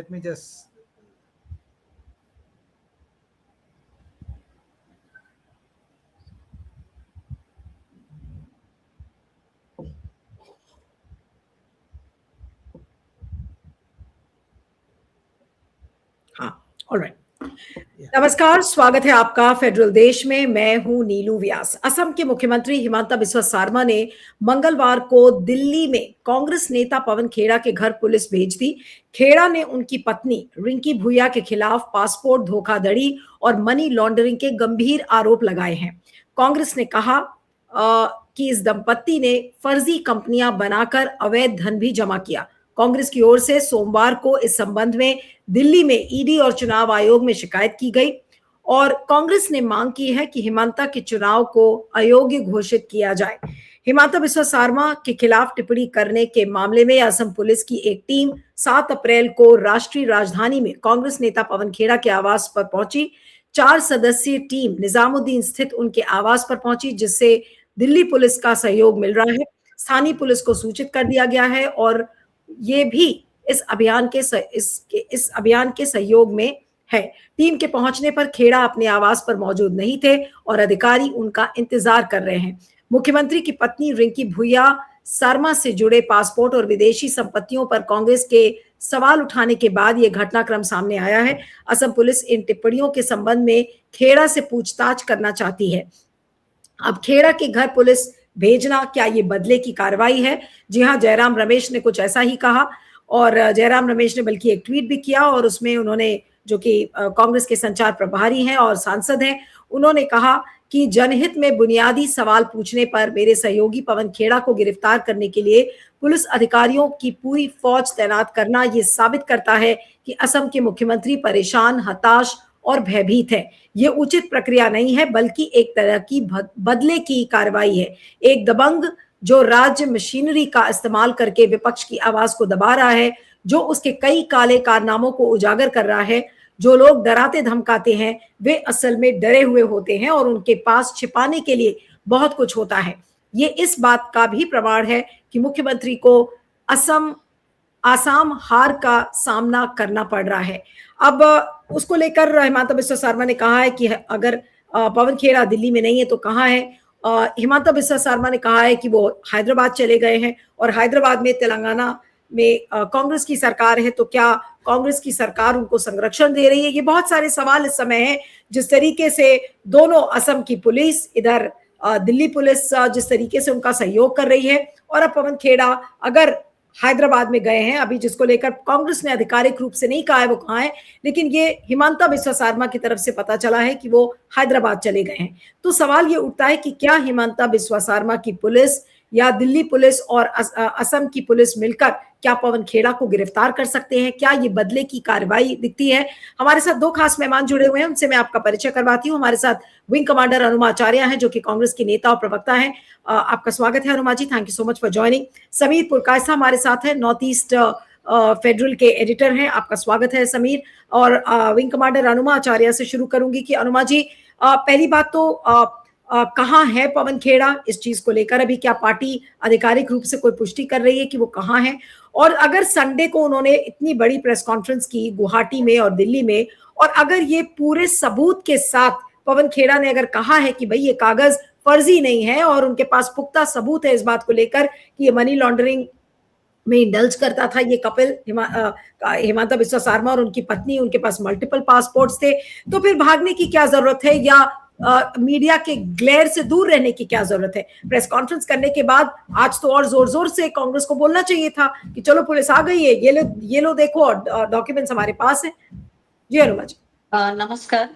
let me just. हाँ, alright. नमस्कार, स्वागत है आपका फेडरल देश में। मैं हूं नीलू व्यास। असम के मुख्यमंत्री हिमंता बिस्वा शर्मा ने मंगलवार को दिल्ली में कांग्रेस नेता पवन खेड़ा के घर पुलिस भेज दी। खेड़ा ने उनकी पत्नी रिंकी भूया के खिलाफ पासपोर्ट धोखाधड़ी और मनी लॉन्ड्रिंग के गंभीर आरोप लगाए हैं। कांग्रेस ने कहा कि इस दंपत्ति ने फर्जी कंपनियां बनाकर अवैध धन भी जमा किया। कांग्रेस की ओर से सोमवार को इस संबंध में दिल्ली में ईडी और चुनाव आयोग में शिकायत की गई और कांग्रेस ने मांग की है कि हिमंता के चुनाव को अयोग्य घोषित किया जाए। हिमंता बिस्वा शर्मा के खिलाफ टिप्पणी करने के मामले में असम पुलिस की एक टीम 7 अप्रैल को राष्ट्रीय राजधानी में कांग्रेस नेता पवन खेड़ा के आवास पर पहुंची। 4 सदस्यीय टीम निजामुद्दीन स्थित उनके आवास पर पहुंची, जिससे दिल्ली पुलिस का सहयोग मिल रहा है। स्थानीय पुलिस को सूचित कर दिया गया है और ये भी इस अभियान के सहयोग में है। टीम के पहुंचने पर खेड़ा अपने आवास पर मौजूद नहीं थे और अधिकारी उनका इंतजार कर रहे हैं। मुख्यमंत्री की पत्नी रिंकी भूया शर्मा से जुड़े पासपोर्ट और विदेशी संपत्तियों पर कांग्रेस के सवाल उठाने के बाद यह घटनाक्रम सामने आया है। असम पुलिस इन टिप्पणियों के संबंध में खेड़ा से पूछताछ करना चाहती है। अब खेड़ा के घर पुलिस भेजना, क्या ये बदले की कार्रवाई है? जी हां, जयराम रमेश ने कुछ ऐसा ही कहा और जयराम रमेश ने बल्कि एक ट्वीट भी किया और उसमें उन्होंने, जो कि कांग्रेस के संचार प्रभारी हैं और सांसद हैं, उन्होंने कहा कि जनहित में बुनियादी सवाल पूछने पर मेरे सहयोगी पवन खेड़ा को गिरफ्तार करने के लिए पुलिस अधिकारियों की पूरी फौज तैनात करना ये साबित करता है कि असम के मुख्यमंत्री परेशान, हताश और भयभीत है। ये उचित प्रक्रिया नहीं है, बल्कि एक तरह की बदले की कार्रवाई है। एक दबंग जो राज्य मशीनरी का इस्तेमाल करके विपक्ष की आवाज को दबा रहा है, जो उसके कई काले कारनामों को उजागर कर रहा है। जो लोग डराते धमकाते हैं वे असल में डरे हुए होते हैं और उनके पास छिपाने के लिए बहुत कुछ होता है। ये इस बात का भी प्रमाण है कि मुख्यमंत्री को आसाम हार का सामना करना पड़ रहा है। अब उसको लेकर हिमंता बिस्वा शर्मा ने कहा है कि अगर पवन खेड़ा दिल्ली में नहीं है तो कहाँ है? हिमंता बिस्वा शर्मा ने कहा है कि वो हैदराबाद चले गए हैं और हैदराबाद में तेलंगाना में कांग्रेस की सरकार है, तो क्या कांग्रेस की सरकार उनको संरक्षण दे रही है? ये बहुत सारे सवाल इस समय हैं। जिस तरीके से दोनों असम की पुलिस, इधर दिल्ली पुलिस जिस तरीके से उनका सहयोग कर रही है, और अब पवन खेड़ा अगर हैदराबाद में गए हैं, अभी जिसको लेकर कांग्रेस ने आधिकारिक रूप से नहीं कहा है वो कहाँ है, लेकिन ये हिमंता बिस्वा शर्मा की तरफ से पता चला है कि वो हैदराबाद चले गए हैं। तो सवाल ये उठता है कि क्या हिमंता बिस्वा शर्मा की पुलिस या दिल्ली पुलिस और असम की पुलिस मिलकर क्या पवन खेड़ा को गिरफ्तार कर सकते हैं? क्या ये बदले की कार्रवाई दिखती है? हमारे साथ 2 खास मेहमान जुड़े हुए हैं, उनसे मैं आपका परिचय करवाती हूँ। हमारे साथ विंग कमांडर अनुमा आचार्य हैं, जो कि कांग्रेस के नेता और प्रवक्ता हैं। आपका स्वागत है Anuma ji, thank you so much for joining. Sameer Purkayastha हमारे साथ है, नॉर्थ ईस्ट फेडरल के एडिटर हैं, आपका स्वागत है समीर। और विंग कमांडर अनुमा आचार्य से शुरू करूंगी कि अनुमा जी, पहली बात तो कहाँ है पवन खेड़ा? इस चीज को लेकर अभी क्या पार्टी आधिकारिक रूप से कोई पुष्टि कर रही है कि वो कहाँ है? और अगर संडे को उन्होंने इतनी बड़ी प्रेस कॉन्फ्रेंस की गुवाहाटी में और दिल्ली में, और अगर ये पूरे सबूत के साथ पवन खेड़ा ने अगर कहा है कि भाई ये कागज फर्जी नहीं है और उनके पास पुख्ता सबूत है इस बात को लेकर कि ये मनी लॉन्ड्रिंग में इंडल्ज करता था ये कपिल हिमंता बिस्वा शर्मा और उनकी पत्नी, उनके पास मल्टीपल पासपोर्ट्स थे, तो फिर भागने की क्या जरूरत है या मीडिया के ग्लेयर से दूर रहने की क्या जरूरत है? प्रेस कॉन्फ्रेंस करने के बाद आज तो और जोर जोर से कांग्रेस को बोलना चाहिए था कि चलो पुलिस आ गई है, ये लो देखो, डॉक्यूमेंट्स हमारे पास है। जी अनुमा जी। नमस्कार।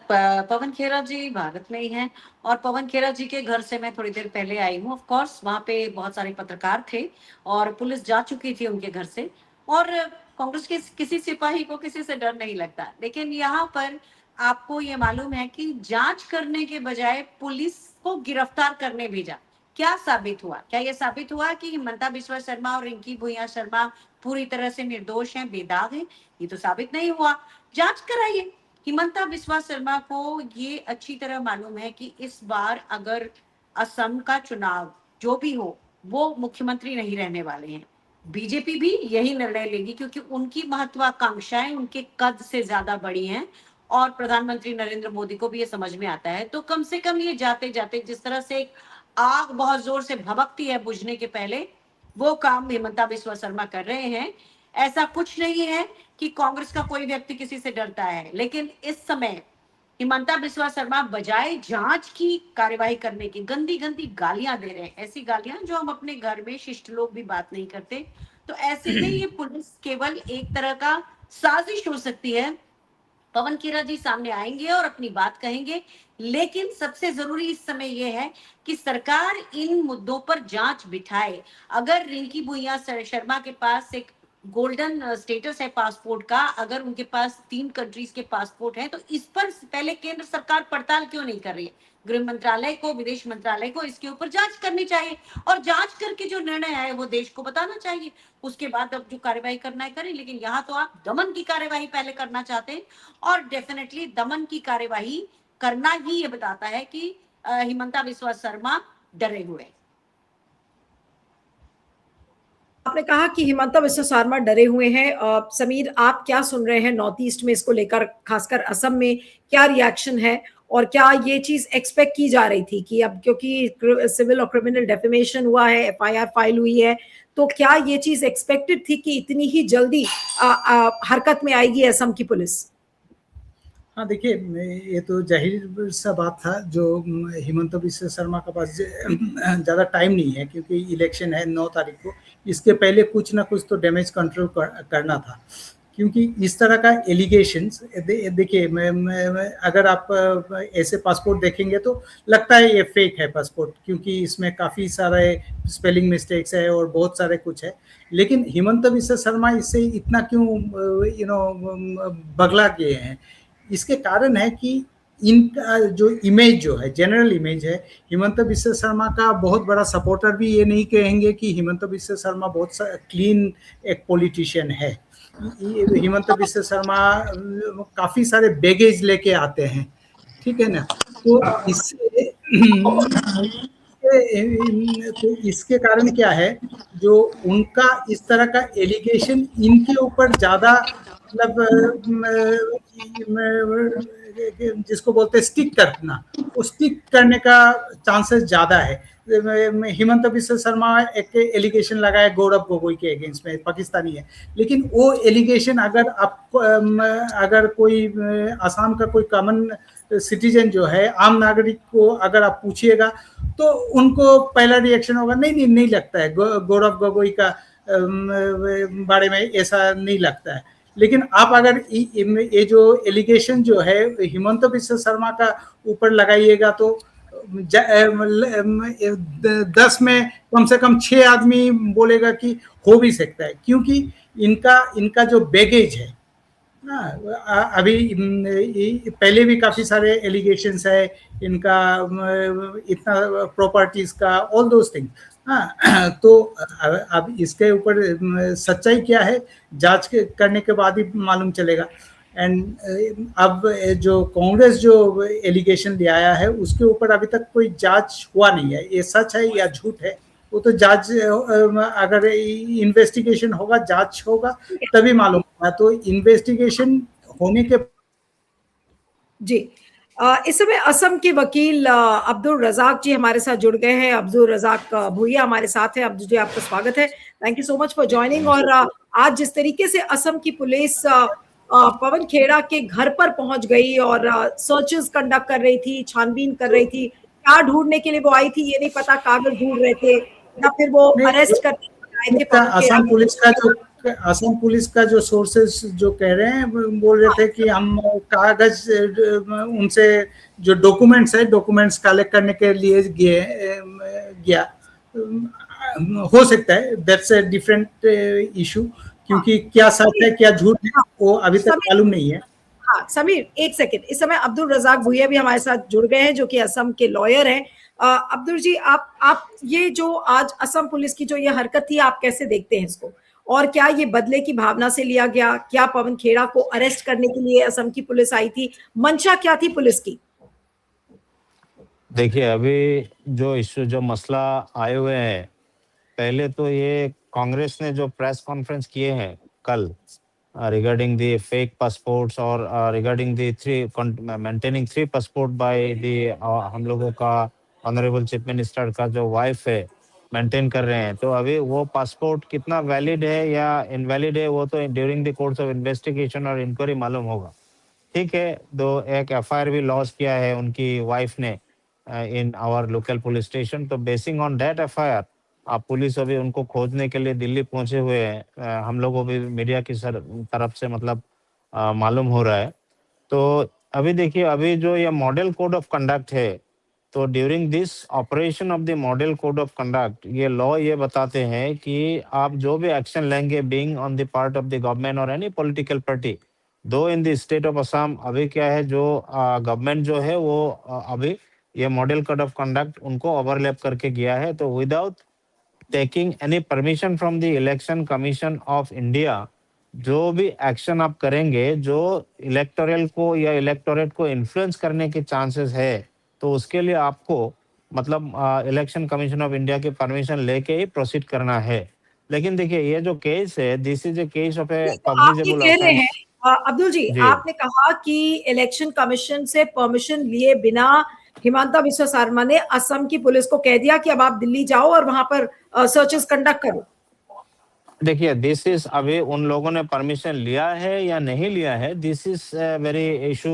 पवन खेड़ा जी भारत में ही हैं और पवन खेड़ा जी के घर से मैं थोड़ी देर पहले आई हूँ। ऑफ कोर्स वहाँ पे बहुत सारे पत्रकार थे और पुलिस जा चुकी थी उनके घर से, और कांग्रेस के किसी सिपाही को किसी से डर नहीं लगता। लेकिन यहाँ पर आपको ये मालूम है कि जांच करने के बजाय पुलिस को गिरफ्तार करने भेजा। क्या साबित हुआ? क्या ये साबित हुआ कि हिमंता बिस्वा शर्मा और रिंकी भूया शर्मा पूरी तरह से निर्दोष हैं, बेदाग हैं? ये तो साबित नहीं हुआ। जांच कराइए। हिमंता बिस्वा शर्मा को ये अच्छी तरह मालूम है कि इस बार अगर असम का चुनाव जो भी हो वो मुख्यमंत्री नहीं रहने वाले हैं। बीजेपी भी यही निर्णय लेगी, क्योंकि उनकी महत्वाकांक्षाएं उनके कद से ज्यादा बड़ी हैं और प्रधानमंत्री नरेंद्र मोदी को भी ये समझ में आता है। तो कम से कम ये जाते जाते जिस तरह से एक आग बहुत जोर से भभकती है बुझने के पहले, वो काम हिमंता बिस्वा शर्मा कर रहे हैं। ऐसा कुछ नहीं है कि कांग्रेस का कोई व्यक्ति किसी से डरता है, लेकिन इस समय हिमंता बिस्वा शर्मा बजाय जांच की कार्यवाही करने की गंदी गंदी गालियां दे रहे हैं, ऐसी गालियां जो हम अपने घर में शिष्ट लोग भी बात नहीं करते। तो ऐसे में ये पुलिस केवल एक तरह का साजिश हो सकती है। पवन खेरा जी सामने आएंगे और अपनी बात कहेंगे, लेकिन सबसे जरूरी इस समय यह है कि सरकार इन मुद्दों पर जांच बिठाए। अगर रिंकी भुइयां शर्मा के पास एक गोल्डन स्टेटस है पासपोर्ट का, अगर उनके पास 3 कंट्रीज के पासपोर्ट हैं, तो इस पर पहले केंद्र सरकार पड़ताल क्यों नहीं कर रही है? गृह मंत्रालय को, विदेश मंत्रालय को इसके ऊपर जांच करनी चाहिए और जांच करके जो निर्णय आए वो देश को बताना चाहिए। उसके बाद अब जो कार्यवाही करना है करें, लेकिन यहाँ तो आप दमन की कार्यवाही पहले करना चाहते हैं और डेफिनेटली दमन की कार्यवाही करना ही ये बताता है कि हिमंता बिस्वा शर्मा डरे हुए हैं। आपने कहा कि हिमंता बिस्वा शर्मा डरे हुए हैं। समीर, आप क्या सुन रहे हैं नॉर्थ ईस्ट में इसको लेकर, खासकर असम में क्या रिएक्शन है? और क्या ये चीज एक्सपेक्ट की जा रही थी कि अब क्योंकि सिविल और क्रिमिनल डेफेमेशन हुआ है, एफआईआर फाइल हुई है, तो क्या ये चीज एक्सपेक्टेड थी कि इतनी ही जल्दी हरकत में आएगी असम की पुलिस? हाँ, देखिए, ये तो जाहिर सा बात था। जो हिमंता बिस्वा शर्मा के पास ज़्यादा टाइम नहीं है, क्योंकि इलेक्शन है 9 तारीख को। इसके पहले कुछ ना कुछ तो डैमेज कंट्रोल करना था, क्योंकि इस तरह का एलिगेशंस देखिए, अगर आप ऐसे पासपोर्ट देखेंगे तो लगता है ये फेक है पासपोर्ट, क्योंकि इसमें काफ़ी सारे स्पेलिंग मिस्टेक्स है और बहुत सारे कुछ है। लेकिन हिमंता बिस्वा शर्मा इससे इतना क्यों बगला गए हैं? इसके कारण है कि इनका जो इमेज जो है, जनरल इमेज है, हिमंता बिस्वा शर्मा का बहुत बड़ा सपोर्टर भी ये नहीं कहेंगे कि हिमंता बिस्वा शर्मा बहुत क्लीन एक पॉलिटिशियन है। हिमंता बिस्वा शर्मा काफ़ी सारे बैगेज लेके आते हैं, ठीक है ना? तो इसके कारण क्या है, जो उनका इस तरह का एलिगेशन इनके ऊपर ज़्यादा, मतलब जिसको बोलते हैं स्टिक करना, वो स्टिक करने का चांसेस ज़्यादा है। हिमंता बिस्वा शर्मा एक एलिगेशन लगाया गौरव गोगोई के अगेंस्ट में, पाकिस्तानी है, लेकिन वो एलिगेशन अगर कोई आसाम का कोई कॉमन सिटीजन जो है, आम नागरिक को अगर आप पूछिएगा तो उनको पहला रिएक्शन होगा नहीं लगता है, गौरव गोगोई का बारे में ऐसा नहीं लगता है। लेकिन आप अगर ये जो एलिगेशन जो है हिमंता बिस्वा शर्मा का ऊपर लगाइएगा तो 10 में कम से कम 6 आदमी बोलेगा कि हो भी सकता है, क्योंकि इनका जो बैगेज है ना, अभी पहले भी काफी सारे एलिगेशंस है इनका, इतना प्रॉपर्टीज का, ऑल दोस थिंग। हाँ, तो अब इसके ऊपर सच्चाई क्या है जांच करने के बाद ही मालूम चलेगा। एंड अब जो कांग्रेस जो एलिगेशन ले आया है उसके ऊपर अभी तक कोई जांच हुआ नहीं है, ये सच है या झूठ है वो तो जांच, अगर इन्वेस्टिगेशन होगा, जांच होगा तभी मालूम होगा। तो इन्वेस्टिगेशन होने के जी, इस समय असम के वकील अब्दुल रजाक जी हमारे साथ जुड़ गए हैं। अब्दुल रजाक भुइया हमारे साथ है। अब्दुल जी, आपका स्वागत है। Thank you so much for joining. और आज जिस तरीके से असम की पुलिस पवन खेड़ा के घर पर पहुंच गई और सर्चेस कंडक्ट कर रही थी, छानबीन कर रही थी, क्या ढूंढने के लिए वो आई थी ये नहीं पता, कागज ढूंढ रहे थे या फिर वो अरेस्ट करने आए थे पवन खेड़ा। असम पुलिस का जो सोर्सेस जो कह रहे हैं, बोल रहे थे कि हम कागज उनसे जो डॉक्यूमेंट्स कलेक्ट करने के लिए गया। हो सकता है दैट्स अ डिफरेंट इशू, क्योंकि क्या सच है क्या झूठ है वो अभी तक मालूम नहीं है। हाँ समीर, एक सेकंड, इस समय अब्दुल रजाक भुइया भी हमारे साथ जुड़ गए हैं जो कि असम के लॉयर हैं। अब्दुल जी, आप ये जो आज असम पुलिस की जो ये हरकत थी, आप कैसे देखते हैं इसको? और क्या ये बदले की भावना से लिया गया? क्या पवन खेड़ा को अरेस्ट करने के लिए असम की पुलिस आई थी? मंशा क्या थी पुलिस की? देखिए, अभी जो मसला आए हुए हैं, पहले तो ये कांग्रेस ने जो प्रेस कॉन्फ्रेंस किए हैं कल रिगार्डिंग द फेक पासपोर्ट्स और regarding the maintaining 3 passport by the हम लोगों का ऑनरेबल चीफ मिनिस्टर का जो वाइफ है मेंटेन कर रहे हैं, तो अभी वो पासपोर्ट कितना वैलिड है या इनवैलिड है वो तो during the course of investigation और इंक्वायरी मालूम होगा। ठीक है, एक एफआईआर भी लॉन्च किया है उनकी वाइफ ने in our local police station, तो बेसिंग ऑन दैट एफआईआर आप पुलिस अभी उनको खोजने के लिए दिल्ली पहुंचे हुए हैं। हम लोगों को भी मीडिया की तरफ से मतलब मालूम हो रहा है। तो अभी देखिए, अभी जो ये मॉडल कोड ऑफ कंडक्ट है, तो during this operation of the model code of conduct ये लॉ ये बताते हैं कि आप जो भी एक्शन लेंगे being on the part of the government और एनी पॉलिटिकल पार्टी, दो in the state of Assam अभी क्या है जो गवर्नमेंट जो है वो अभी ये मॉडल कोड ऑफ कंडक्ट उनको ओवरलैप करके गया है, तो without taking any permission from the election Commission of India जो भी एक्शन आप करेंगे जो इलेक्टोरल को या इलेक्टोरेट को इन्फ्लुएंस करने के चांसेस है, तो उसके लिए आपको मतलब इलेक्शन कमीशन ऑफ इंडिया की परमिशन लेके ही प्रोसीड करना है। लेकिन देखिए ये जो केस है, this is a case of a तो आप ये कॉग्निजेबल कह रहे ऑफेंस। हैं अब्दुल जी, जी आपने कहा कि इलेक्शन कमीशन से परमिशन लिए बिना हिमांता बिस्वा शर्मा ने असम की पुलिस को कह दिया कि अब आप दिल्ली जाओ और वहां पर सर्चेस कंडक्ट करो। देखिए, दिस इज अभी उन लोगों ने परमिशन लिया है या नहीं लिया है, दिस इज वेरी इशू।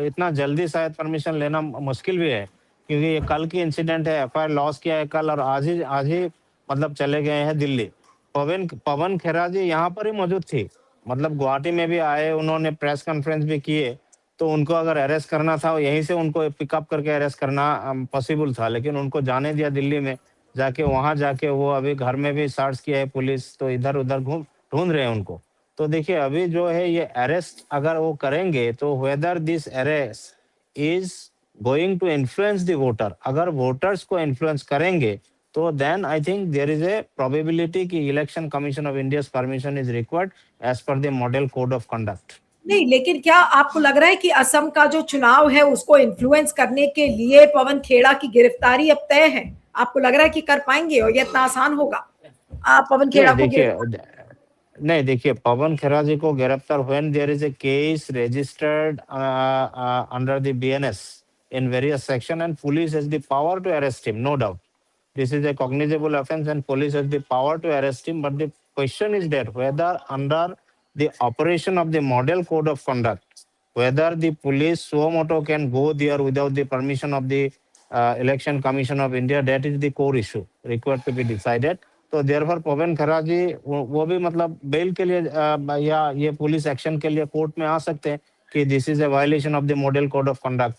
इतना जल्दी शायद परमिशन लेना मुश्किल भी है, क्योंकि ये कल की इंसिडेंट है, एफआईआर लॉस किया है कल और आज ही मतलब चले गए हैं दिल्ली। पवन खेरा जी यहाँ पर ही मौजूद थी, मतलब गुवाहाटी में भी आए, उन्होंने प्रेस कॉन्फ्रेंस भी किए, तो उनको अगर अरेस्ट करना था यहीं से उनको पिकअप करके अरेस्ट करना पॉसिबल था, लेकिन उनको जाने दिया दिल्ली में। जाके वहां जाके वो अभी घर में भी सर्च किया है पुलिस, तो इधर उधर घूम ढूंढ रहे हैं उनको। तो देखिए अभी जो है ये अरेस्ट अगर वो करेंगे तो whether this arrest is going to influence the voter, अगर वोटर्स को इन्फ्लुएंस करेंगे तो then I think there is a probability कि Election Commission of India permission is required as per the model code of conduct. नहीं, लेकिन क्या आपको लग रहा है कि असम का जो चुनाव है उसको इन्फ्लुएंस करने के लिए पवन खेड़ा की गिरफ्तारी अब तय है? आपको लग रहा है कि कर पाएंगे और ये इतना आसान होगा आप पवन खेड़ा को नहीं देखिए, पवन खेरा जी को गिरफ्तार when there is a case registered under the BNS in various section and police has the power to arrest him, no doubt this is a cognizable offense and police has the power to arrest him, but the question is that whether under the operation of the model code of conduct, whether the police suo motu can go there without the permission of the election commission of India, that is the core issue required to be decided. तो therefore पवन खेरा जी वो भी मतलब bell के लिए या ये police action के लिए कोर्ट में आ सकते हैं कि this is a violation of the model code of conduct.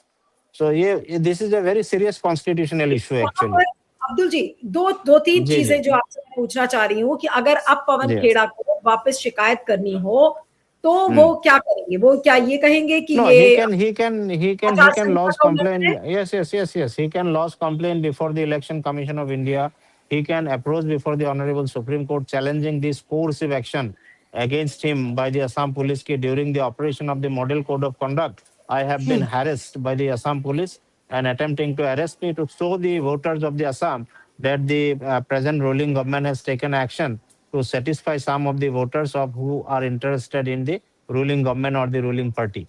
So ये this is a very serious constitutional issue actually. Abdul ji, दो तीन जी चीजें जी जो आपसे मैं पूछना चाह रही हूँ कि अगर अब पवन जी खेड़ा को वापस शिकायत करनी हो तो वो क्या करेंगे? वो क्या ये कहेंगे कि No, ये he आचार can संहिता lodge का उल्लंघन complaint. है? Yes. He can lodge complaint before the Election Commission of India. He can approach before the Honorable Supreme Court challenging this coercive action against him by the Assam Police during the operation of the Model Code of Conduct. I have been harassed by the Assam Police and attempting to arrest me to show the voters of the Assam that the present ruling government has taken action to satisfy some of the voters of who are interested in the ruling government or the ruling party.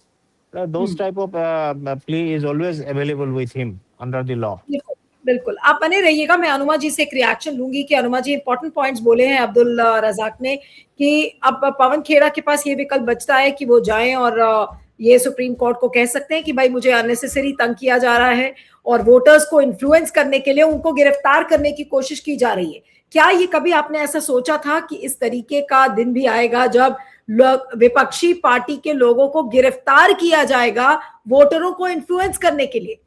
Those type of plea is always available with him under the law. बिल्कुल बिल्कुल, आप बने रहिएगा। मैं अनुमा जी से एक reaction लूंगी कि अनुमा जी इंपॉर्टेंट पॉइंट्स बोले हैं अब्दुल रजाक ने कि अब पवन खेड़ा के पास ये विकल्प बचता है कि वो जाएं और ये सुप्रीम कोर्ट को कह सकते हैं कि भाई मुझे अननेसेसरी तंग किया जा रहा है और वोटर्स को इन्फ्लुएंस करने के लिए उनको गिरफ्तार करने की कोशिश की जा रही है। क्या ये कभी आपने ऐसा सोचा था कि इस तरीके का दिन भी आएगा जब विपक्षी पार्टी के लोगों को गिरफ्तार किया जाएगा वोटरों को इन्फ्लुएंस करने के लिए?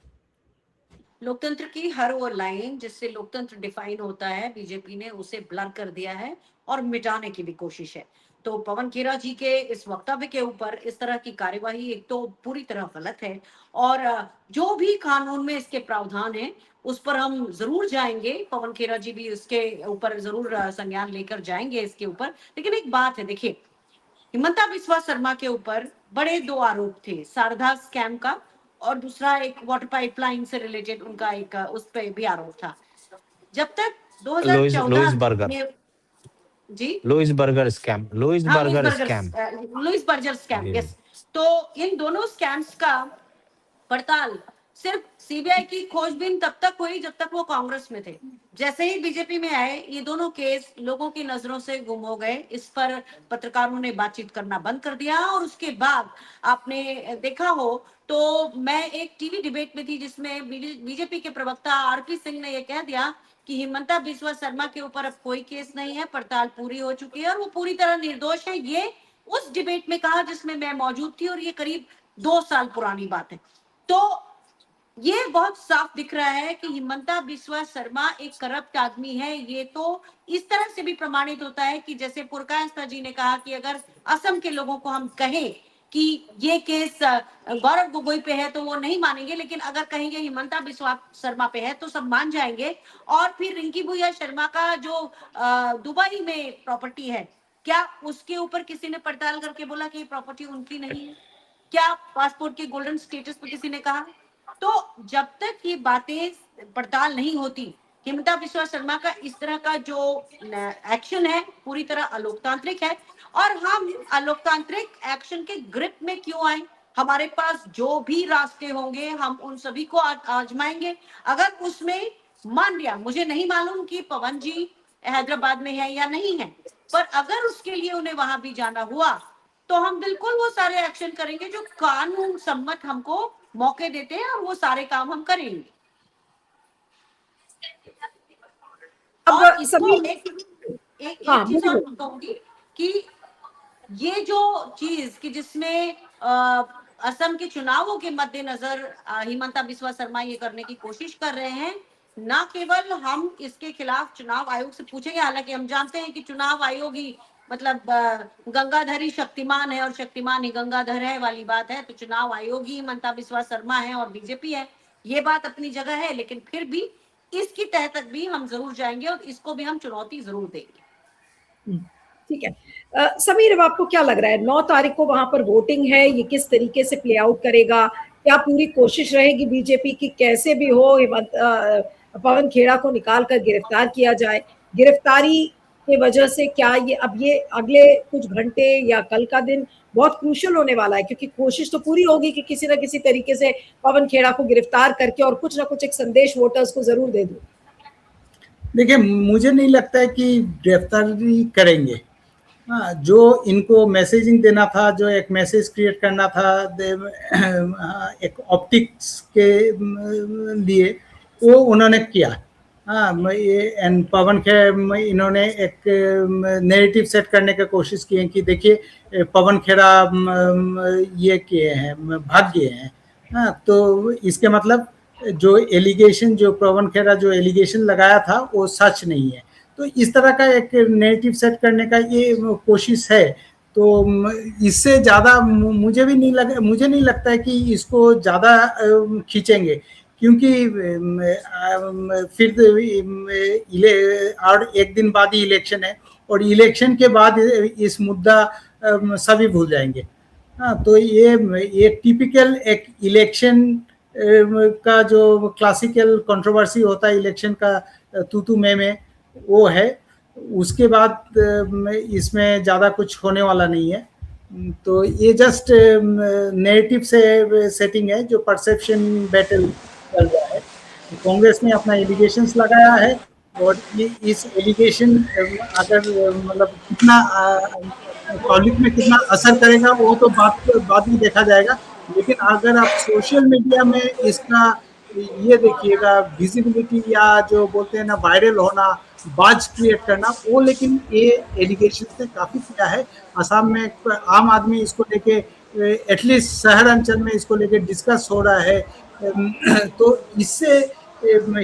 लोकतंत्र की हर वो लाइन जिससे लोकतंत्र डिफाइन होता है बीजेपी ने उसे ब्लर कर दिया है और मिटाने की भी कोशिश है। तो पवन खेरा जी के इस वक्तव्य के ऊपर इस तरह की कार्यवाही एक तो पूरी तरह गलत है और जो भी कानून में इसके प्रावधान है उस पर हम जरूर जाएंगे। पवन खेरा जी भी इसके ऊपर जरूर संज्ञान लेकर जाएंगे इसके ऊपर। लेकिन एक बात है, देखिए हिमंता बिस्वा शर्मा के ऊपर बड़े दो आरोप थे, शारदा स्कैम का और दूसरा एक वाटर पाइपलाइन से रिलेटेड उनका एक उस पे भी आरोप था। जब तक लुइस 2014 बर्गर। में जी लुइस बर्गर स्कैम, लुइस हाँ Berger scam. Louis Berger scam, जी। यस। तो इन दोनों स्कैम्स का पड़ताल सिर्फ सीबीआई की खोजबीन तब तक हुई जब तक वो कांग्रेस में थे। जैसे ही बीजेपी में आए, ये दोनों केस लोगों की नजरों से गुम हो गए। इस पर पत्रकारों ने बातचीत करना बंद कर दिया, और उसके बाद आपने देखा हो तो मैं एक टीवी डिबेट में थी जिसमें बीजेपी के प्रवक्ता आरपी सिंह ने यह कह दिया कि हिमंता बिस्वा शर्मा के ऊपर अब कोई केस नहीं है, पड़ताल पूरी हो चुकी है और वो पूरी तरह निर्दोष है। ये उस डिबेट में कहा जिसमें मैं मौजूद थी, और ये करीब 2 साल पुरानी बात है। तो ये बहुत साफ दिख रहा है कि हिमंता बिस्वा शर्मा एक करप्ट आदमी है। ये तो इस तरह से भी प्रमाणित होता है कि जैसे पुरकायस्थ जी ने कहा कि अगर असम के लोगों को हम कहें कि ये केस गौरव गोगोई पे है तो वो नहीं मानेंगे, लेकिन अगर कहेंगे हिमंता बिस्वा शर्मा पे है तो सब मान जाएंगे। और फिर रिंकी भूया शर्मा का जो दुबई में प्रॉपर्टी है, क्या उसके ऊपर किसी ने पड़ताल करके बोला कि ये प्रॉपर्टी उनकी नहीं है? क्या पासपोर्ट के गोल्डन स्टेटस पर किसी ने कहा? तो जब तक ये बातें पड़ताल नहीं होती, हिमंता बिस्वा शर्मा का इस तरह का जो एक्शन है पूरी तरह अलोकतांत्रिक है। और हम अलोकतांत्रिक एक्शन के ग्रिप में क्यों आए? हमारे पास जो भी रास्ते होंगे हम उन सभी को आजमाएंगे। अगर उसमें मान लिया, मुझे नहीं मालूम कि पवन जी हैदराबाद में है या नहीं है, पर अगर उसके लिए उन्हें वहां भी जाना हुआ तो हम बिल्कुल वो सारे एक्शन करेंगे जो कानून सम्मत हमको मौके देते हैं, और वो सारे काम हम करेंगे। अब और इसको सभी हाँ एक चीज और बोलिए। कहूंगी कि ये जो चीज कि जिसमें असम के चुनावों के मद्देनजर हिमंता बिस्वा शर्मा ये करने की कोशिश कर रहे हैं, ना केवल हम इसके खिलाफ चुनाव आयोग से पूछेंगे, हालांकि हम जानते हैं कि चुनाव आयोग ही मतलब गंगाधर ही शक्तिमान है और शक्तिमान ही गंगाधर है वाली बात है। तो चुनाव आयोग ही हिमंता बिस्वा शर्मा है और बीजेपी है, ये बात अपनी जगह है। लेकिन फिर भी इसकी तह तक भी हम जरूर जाएंगे और इसको भी हम चुनौती जरूर देंगे। ठीक है। समीर, अब आपको क्या लग रहा है 9 तारीख को वहां पर वोटिंग है, ये किस तरीके से प्ले आउट करेगा? क्या पूरी कोशिश रहेगी बीजेपी की कैसे भी हो पवन खेड़ा को निकाल कर गिरफ्तार किया जाए? गिरफ्तारी के वजह से क्या ये अगले कुछ घंटे या कल का दिन बहुत क्रूशियल होने वाला है, क्योंकि कोशिश तो पूरी होगी कि किसी ना किसी तरीके से पवन खेड़ा को गिरफ्तार करके और कुछ ना कुछ एक संदेश वोटर्स को जरूर दे दूं। देखिए, मुझे नहीं लगता है कि गिरफ्तारी करेंगे। हाँ, जो इनको मैसेजिंग देना था, जो एक मैसेज क्रिएट करना था एक ऑप्टिक्स के लिए, वो उन्होंने किया। हाँ, ये पवन खेड़ा इन्होंने एक नैरेटिव सेट करने की कोशिश की है कि देखिए पवन खेड़ा ये किए हैं, भाग गए हैं। हाँ, तो इसके मतलब जो एलिगेशन, जो पवन खेड़ा जो एलिगेशन लगाया था वो सच नहीं है। तो इस तरह का एक नेरेटिव सेट करने का ये कोशिश है। तो इससे ज़्यादा मुझे नहीं लगता है कि इसको ज़्यादा खींचेंगे, क्योंकि फिर और एक दिन बाद ही इलेक्शन है, और इलेक्शन के बाद इस मुद्दा सभी भूल जाएंगे। हाँ, तो ये टिपिकल एक इलेक्शन का जो क्लासिकल कंट्रोवर्सी होता है इलेक्शन का, तू में वो है। उसके बाद इसमें ज़्यादा कुछ होने वाला नहीं है। तो ये जस्ट नेरेटिव से सेटिंग है, जो परसेप्शन बैटल चल रहा है। कांग्रेस ने अपना एलिगेशंस लगाया है, और ये इस एलिगेशन अगर मतलब कितना पब्लिक में कितना असर करेगा वो तो बाद में देखा जाएगा। लेकिन अगर आप सोशल मीडिया में इसका ये देखिएगा विजिबिलिटी, या जो बोलते हैं ना वायरल होना, बाज क्रिएट करना, वो लेकिन ये एलिगेशन ने काफी किया है। असम में आम आदमी इसको लेके एटलीस्ट शहर अंचल में इसको लेके डिस्कस हो रहा है। तो इससे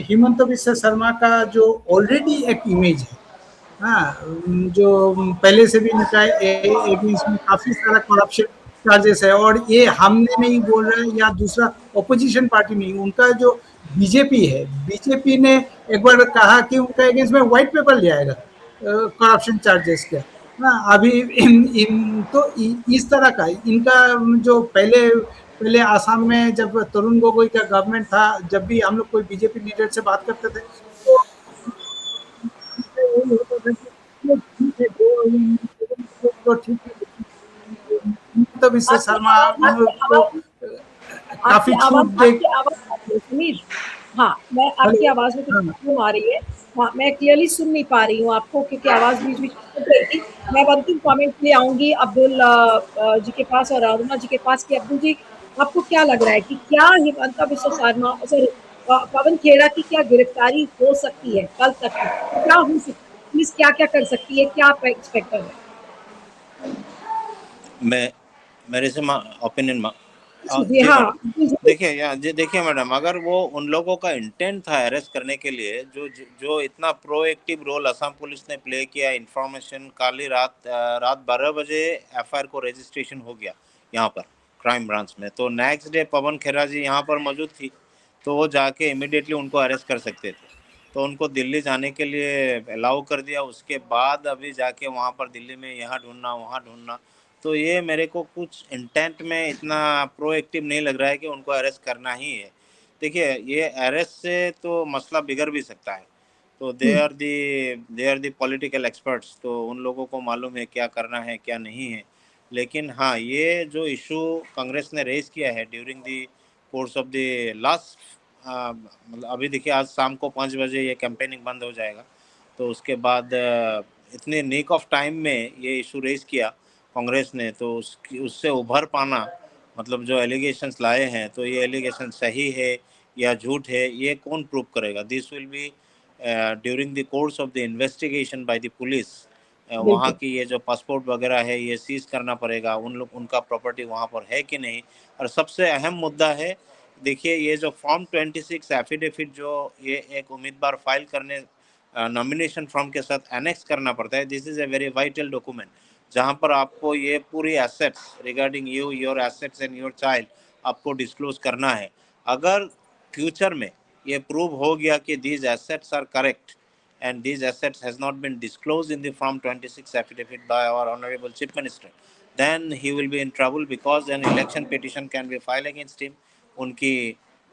हिमंत बिस्वा शर्मा का जो ऑलरेडी एक इमेज है, हाँ, जो पहले से भी इनका इसमें काफी सारा करप्शन चार्जेस है, और ये हमने नहीं बोल रहे हैं या दूसरा ऑपोजिशन पार्टी नहीं, उनका जो बीजेपी है, बीजेपी ने एक बार कहा कि उनका अगेंस्ट में व्हाइट पेपर ले आएगा करप्शन चार्जेस का। हाँ, अभी तो इस तरह का इनका जो पहले आसाम में जब तरुण गोगोई का गवर्नमेंट था, जब भी हम लोग कोई बीजेपी लीडर से बात करते थे तो वो ठीक है, तो ठीक है। तो विश्व शर्मा को काफी छूट दे। आपकी आवाज आ रही है सुनील। हाँ, मैं आपकी हेलो। आवाज में कुछ हाँ, प्रॉब्लम आ रही है। हाँ, मैं क्लियरली सुन नहीं पा रही हूँ आपको क्योंकि आवाज बीच बीच में कट रही थी। मैं अब अंतिम कमेंट के लिए आऊंगी अब्दुल जी के पास और अरुणा जी के पास कि अब्दुल जी, आपको क्या लग रहा है कि क्या हिमंता बिस्वा शर्मा, सॉरी, पवन खेड़ा की क्या गिरफ्तारी हो सकती है कल तक की? क्या हो सकती है? पुलिस क्या क्या कर सकती है? क्या आप एक्सपेक्ट कर रहे हैं? मैं मेरे से ओपिनियन जी जी हाँ, मैडम। अब्दुल जी। देखिए यहाँ जी, देखिए मैडम, अगर वो उन लोगों का इंटेंट था अरेस्ट करने के लिए, जो इतना प्रोएक्टिव रोल असम पुलिस ने प्ले किया, इंफॉर्मेशन कल ही रात 12 बजे एफआईआर को रजिस्ट्रेशन हो गया यहाँ पर क्राइम ब्रांच में। तो नेक्स्ट डे पवन खेरा जी यहाँ पर मौजूद थी, तो वो जाके इमिडिएटली उनको अरेस्ट कर सकते थे। तो उनको दिल्ली जाने के लिए अलाउ कर दिया। उसके बाद अभी जाके वहाँ पर दिल्ली में यहाँ ढूंढना वहाँ ढूंढना, तो ये मेरे को कुछ इंटेंट में इतना प्रोएक्टिव नहीं लग रहा है कि उनको अरेस्ट करना ही है। देखिए ये अरेस्ट से तो मसला बिगड़ भी सकता है। तो they are the political experts, तो उन लोगों को मालूम है क्या करना है क्या नहीं है। लेकिन हाँ, ये जो इशू कांग्रेस ने रेज किया है during the course of the last, मतलब अभी देखिए आज शाम को 5 बजे ये कैंपेनिंग बंद हो जाएगा। तो उसके बाद इतने नीक ऑफ टाइम में ये इशू रेज किया कांग्रेस ने, तो उससे उभर पाना, मतलब जो एलिगेशंस लाए हैं, तो ये एलिगेशन सही है या झूठ है, ये कौन प्रूव करेगा? This will be during the course of the investigation by the police. वहाँ बिल्कुल। की ये जो पासपोर्ट वगैरह है ये सीज करना पड़ेगा, उनका प्रॉपर्टी वहाँ पर है कि नहीं। और सबसे अहम मुद्दा है, देखिए ये जो फॉर्म 26 एफिडेविट जो ये एक उम्मीदवार फाइल करने नॉमिनेशन फॉर्म के साथ एनेक्स करना पड़ता है, this is a very vital document, जहाँ पर आपको ये पूरी assets regarding you, your assets and your child आपको डिस्क्लोज करना है। अगर फ्यूचर में ये प्रूव हो गया कि these assets are correct and these assets has not been disclosed in the Form 26 affidavit by our Honorable Chief Minister, then he will be in trouble because an election petition can be filed against him. उनकी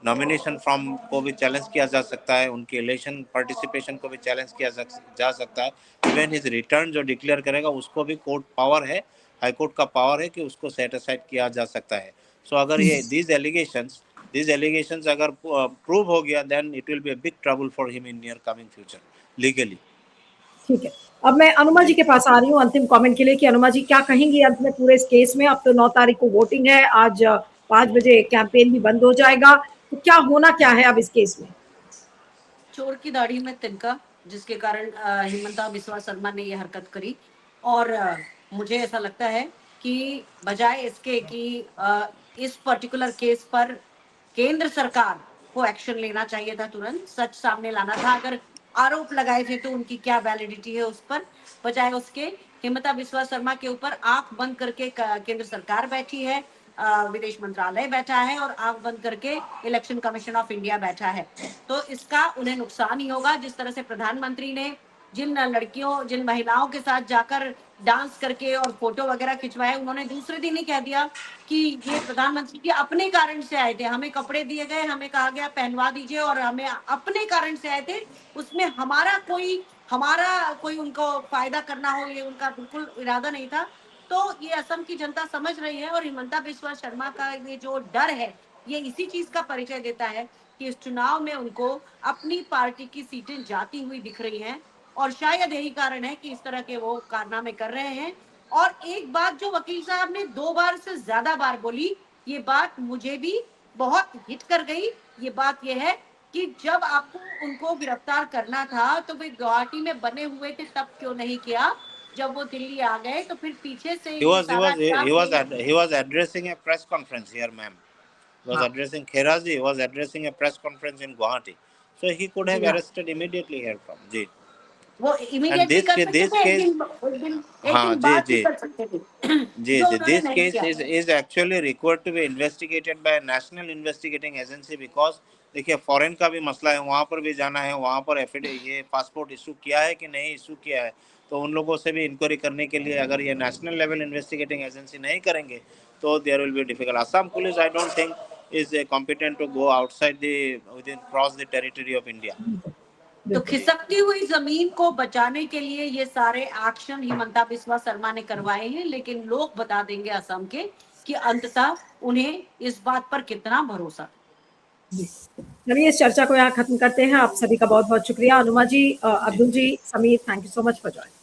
nomination form को भी challenge किया जा सकता है, उनकी election participation को भी चैलेंज किया जा सकता है। इवन हिज रिटर्न जो डिक्लेयर करेगा उसको भी कोर्ट पावर है, हाई कोर्ट का पावर है कि उसको सेट असाइड किया जा सकता है। सो अगर ये these allegations अगर प्रूव हो गया, then it will be a big trouble for him in near coming future legally। ठीक है। अब मैं अनुमा जी जी के पास आ रही हूँ अंतिम कमेंट के लिए कि अनुमा जी क्या कहेंगी अंत में पूरे इस केस में? अब तो 9 तारीख को वोटिंग है, आज 5 बजे कैंपेन भी बंद हो जाएगा, तो क्या होना क्या है अब इस केस में? चोर की दाढ़ी में तिनका, जिसके कारण हिमंता बिस्वा शर्मा ने ये हरकत करी। और मुझे ऐसा लगता है कि बजाय इसके कि इस पर्टिकुलर केस पर केंद्र सरकार को एक्शन लेना चाहिए था, तुरंत सच सामने लाना था। अगर आरोप लगाए थे तो उनकी क्या वैलिडिटी है उस पर, बजाय उसके हिमंता बिस्वा शर्मा के ऊपर आंख बंद करके केंद्र सरकार बैठी है, विदेश मंत्रालय बैठा है और आंख बंद करके इलेक्शन कमीशन ऑफ इंडिया बैठा है। तो इसका उन्हें नुकसान ही होगा। जिस तरह से प्रधानमंत्री ने जिन महिलाओं के साथ जाकर डांस करके और फोटो वगैरह खिंचवाए, उन्होंने दूसरे दिन ही कह दिया कि ये प्रधानमंत्री के अपने कारण से आए थे, हमें कपड़े दिए गए, हमें कहा गया पहनवा दीजिए और हमें अपने कारण से आए थे, उसमें हमारा कोई उनको फायदा करना हो, ये उनका बिल्कुल इरादा नहीं था। तो ये असम की जनता समझ रही है और हिमंता बिस्वा शर्मा का ये जो डर है, ये इसी चीज का परिचय देता है कि इस चुनाव में उनको अपनी पार्टी की सीटें जाती हुई दिख रही हैं और शायद यही कारण है कि इस तरह के वो कारनामे कर रहे हैं। और एक बात जो वकील साहब ने 2 बार से ज्यादा बार बोली, ये बात मुझे भी बहुत हिट कर गई। ये बात ये है कि जब आपको उनको गिरफ्तार करना था तो वे गुवाहाटी में बने हुए थे, तब क्यों नहीं किया? जब वो दिल्ली आ गए तो फिर पीछे से he ये was he सारा was he was trap. he was addressing a press conference here, ma'am. Was हाँ, addressing Kheraji was addressing a press conference in Guwahati, so he could have जी हाँ, arrested immediately here from जी। वो and immediately this कर सकते this थे, case, एक हाँ दिन जी बाद भी जी कर सकते थे जी जो जी, उन्होंने this नहीं case किया। is actually required to be investigated by a national investigating agency because देखिए फॉरेन का भी मसला है, वहाँ पर भी जाना है, वहाँ पर ये पासपोर्ट इशू किया है कि नहीं इशू किया है, तो उन लोगों से भी इंक्वायरी करने के लिए अगर ये नेशनल लेवल इन्वेस्टिगेटिंग एजेंसी नहीं करेंगे तो there will be difficult. Assam police I don't think is competent to go outside the within cross the territory of India। तो बिल्कुल। खिसकती हुई जमीन को बचाने के लिए ये सारे एक्शन हिमंता बिस्वा शर्मा ने करवाए हैं, लेकिन लोग बता देंगे असम के कि अंततः उन्हें इस बात पर कितना भरोसा था। जी। चलिए इस चर्चा को यहाँ खत्म करते हैं। आप सभी का बहुत बहुत शुक्रिया। Anuma ji, Abdul ji, Sameer, thank you so much for joining.